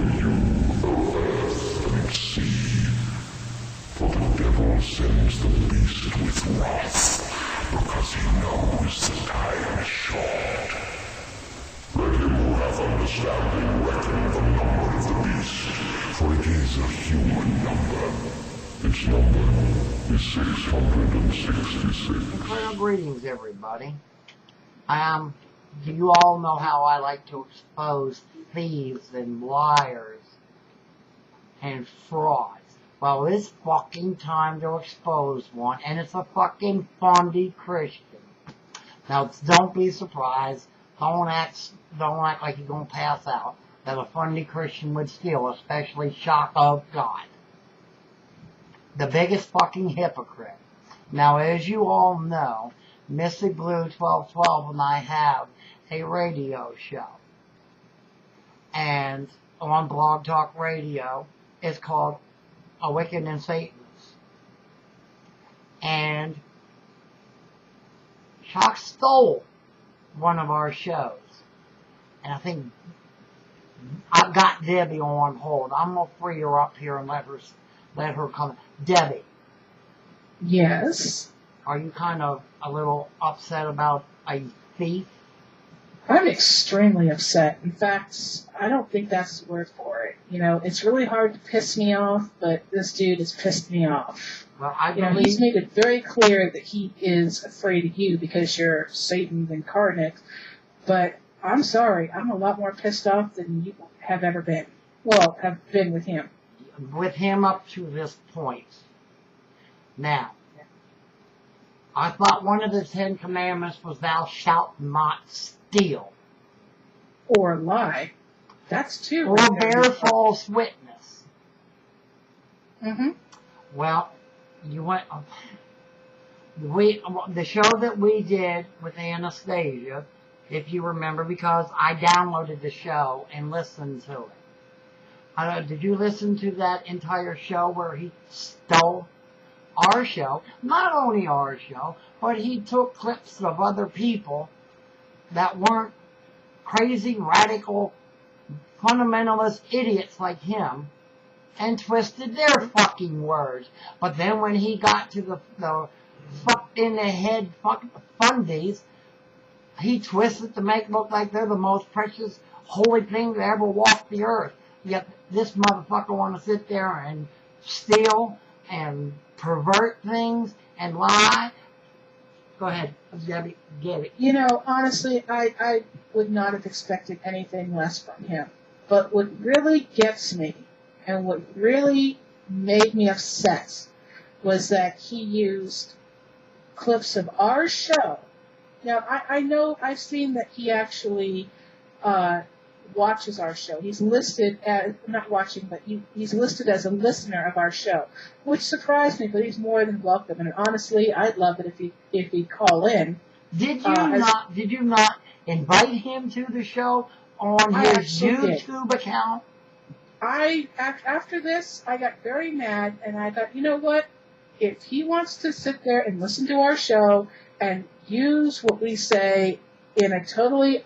you, O earth and sea, for the devil sends the beast with wrath, because he knows the time is short. Let him who hath understanding reckon the number of the beast, for it is a human number. Its number is 666. Well, greetings, everybody. You all know how I like to expose thieves and liars and frauds. Well, it's fucking time to expose one, and it's a fucking fundy Christian. Now, don't be surprised. Don't act like you're gonna pass out that a fundy Christian would steal, especially Shockawenow, the biggest fucking hypocrite. Now, as you all know, Mystic Blue 1212 and I have a radio show. And on Blog Talk Radio, it's called A Wicked and Satanist. And Shock stole one of our shows. And I think I've got Debbie on hold. I'm going to free her up here and let her come. Debbie. Yes. Are you kind of a little upset about a thief? I'm extremely upset. In fact, I don't think that's the word for it. You know, it's really hard to piss me off, but this dude has pissed me off. Well, he's made it very clear that he is afraid of you because you're Satan incarnate. But I'm sorry, I'm a lot more pissed off than you have ever been. Well, have been with him. With him up to this point. Now, I thought one of the 10 Commandments was thou shalt not steal. Or lie. That's two. Or bear false witness. Mm-hmm. Well, the show that we did with Anastasia, if you remember, because I downloaded the show and listened to it. Did you listen to that entire show where he stole our show? Not only our show, but he took clips of other people that weren't crazy, radical, fundamentalist idiots like him and twisted their fucking words. But then when he got to the fucked in the head fundies, he twisted to make look like they're the most precious, holy thing to ever walk the earth. Yet this motherfucker want to sit there and steal and pervert things and lie. Go ahead, Debbie, get it. You know, honestly, I would not have expected anything less from him. But what really gets me and what really made me upset was that he used clips of our show. Now, I know I've seen that he actually watches our show. He's listed as, not watching, but he's listed as a listener of our show, which surprised me, but he's more than welcome. And honestly, I'd love it if he'd call in. Did you not invite him to the show on his YouTube account? After this, I got very mad, and I thought, you know what? If he wants to sit there and listen to our show and use what we say in a totally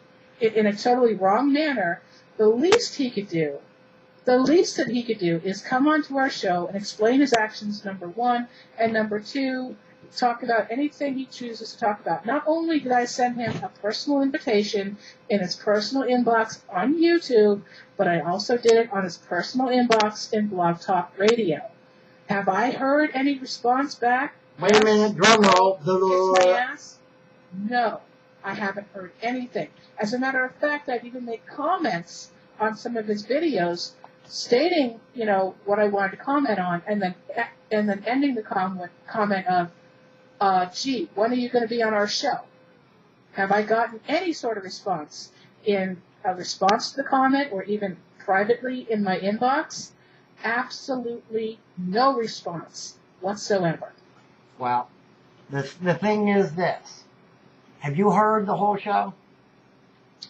wrong manner, the least that he could do is come onto our show and explain his actions, number one, and number two, talk about anything he chooses to talk about. Not only did I send him a personal invitation in his personal inbox on YouTube, but I also did it on his personal inbox in Blog Talk Radio. Have I heard any response back? Wait a minute, drum roll. No, I haven't heard anything. As a matter of fact, I've even made comments on some of his videos stating, you know, what I wanted to comment on, and then ending the comment of, gee, when are you going to be on our show? Have I gotten any sort of response in a response to the comment or even privately in my inbox? Absolutely no response whatsoever. Well, the thing is this. Have you heard the whole show?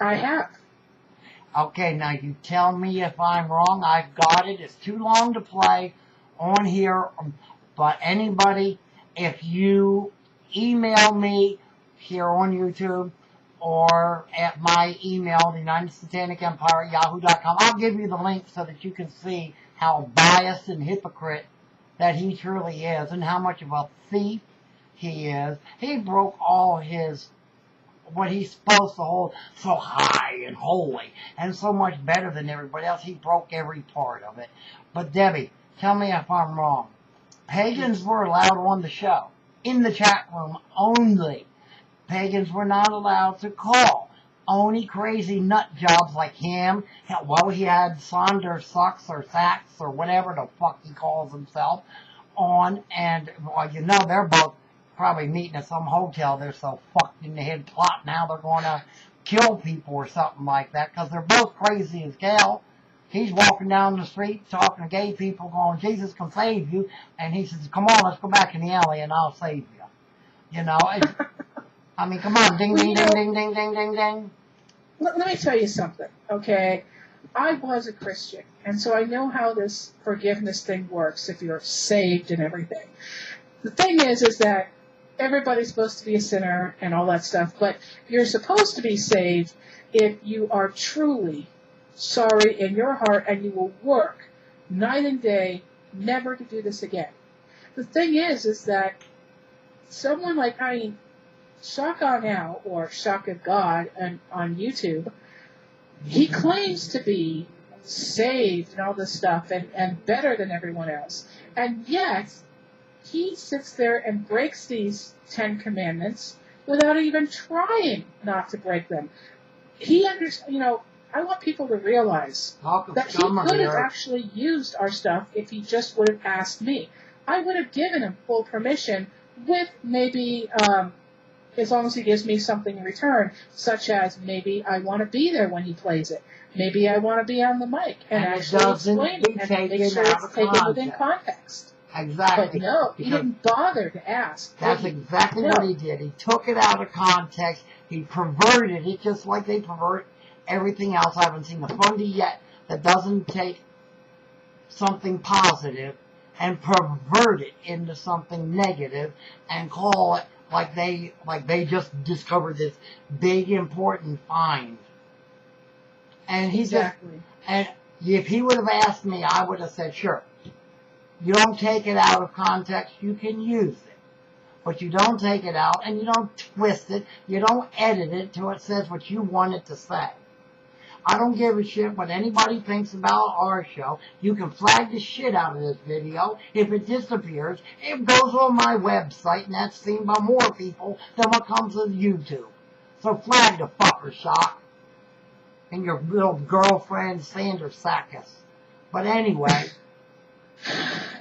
I have. Okay, now you tell me if I'm wrong. I've got it. It's too long to play on here. But anybody, if you email me here on YouTube or at my email, the United Satanic Empire at yahoo.com. I'll give you the link so that you can see how biased and hypocrite that he truly is and how much of a thief he is. He broke all his, what he's supposed to hold so high and holy and so much better than everybody else. He broke every part of it. But Debbie, tell me if I'm wrong. Pagans were allowed on the show, in the chat room only. Pagans were not allowed to call. Only crazy nut jobs like him. Well, he had Saunders Sucks or Sacks or whatever the fuck he calls himself on. And, well, you know, they're both probably meeting at some hotel. They're so fucked in the head plot now they're going to kill people or something like that because they're both crazy as hell. He's walking down the street talking to gay people going, Jesus can save you. And he says, come on, let's go back in the alley and I'll save you. You know, I mean, come on, ding, ding, ding, ding, ding, ding, ding, ding. Let me tell you something, okay? I was a Christian, and so I know how this forgiveness thing works if you're saved and everything. The thing is that everybody's supposed to be a sinner and all that stuff, but you're supposed to be saved if you are truly sorry in your heart and you will work night and day never to do this again. The thing is that someone like, Shockawenow or Shock of God on YouTube, he claims to be saved and all this stuff and better than everyone else. And yet, he sits there and breaks these 10 commandments without even trying not to break them. I want people to realize that he could have actually used our stuff if he just would have asked me. I would have given him full permission with maybe, as long as he gives me something in return, such as maybe I want to be there when he plays it. Maybe I want to be on the mic and actually explain it and make sure it's taken within context. Exactly. But no, he didn't bother to ask. That's exactly what he did. He took it out of context. He perverted it just like they pervert everything else. I haven't seen a fundy yet that doesn't take something positive and pervert it into something negative and call it like they just discovered this big important find. And he Exactly. and if he would have asked me, I would have said, sure. You don't take it out of context, you can use it. But you don't take it out and you don't twist it, you don't edit it till it says what you want it to say. I don't give a shit what anybody thinks about our show. You can flag the shit out of this video. If it disappears, it goes on my website, and that's seen by more people than what comes with YouTube. So flag the fucker, Shock. And your little girlfriend, Sandra Sakis. But anyway.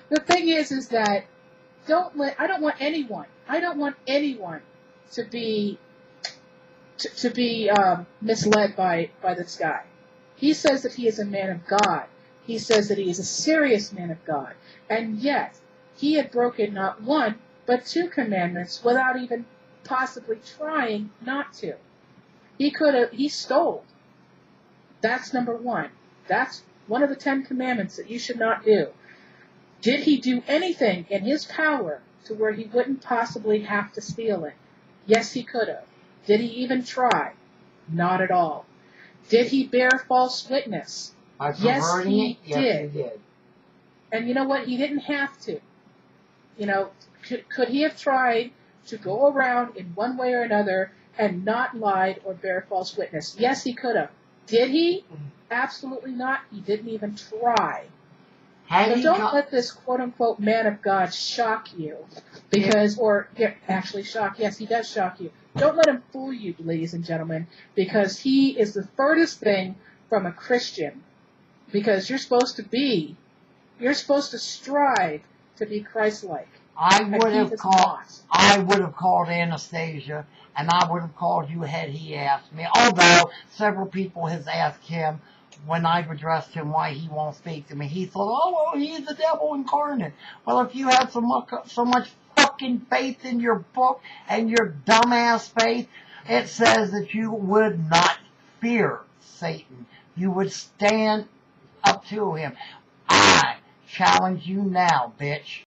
The thing is that I don't want anyone to be misled by this guy. He says that he is a man of God. He says that he is a serious man of God. And yet, he had broken not one, but 2 commandments without even possibly trying not to. He stole. That's number 1. That's one of the 10 commandments that you should not do. Did he do anything in his power to where he wouldn't possibly have to steal it? Yes, he could have. Did he even try? Not at all. Did he bear false witness? Yes, he did. And you know what? He didn't have to. Could he have tried to go around in one way or another and not lied or bear false witness? Yes, he could have. Did he? Absolutely not. He didn't even try. So don't let this quote-unquote man of God shock you. Actually shock. Yes, he does shock you. Don't let him fool you, ladies and gentlemen, because he is the furthest thing from a Christian. Because you're supposed to strive to be Christ-like. I would have called Anastasia, and I would have called you had he asked me. Although several people has asked him when I've addressed him why he won't speak to me. He thought, oh, well, he's the devil incarnate. Well, if you have so much fucking faith in your book and your dumbass faith, it says that you would not fear Satan. You would stand up to him. I challenge you now, bitch.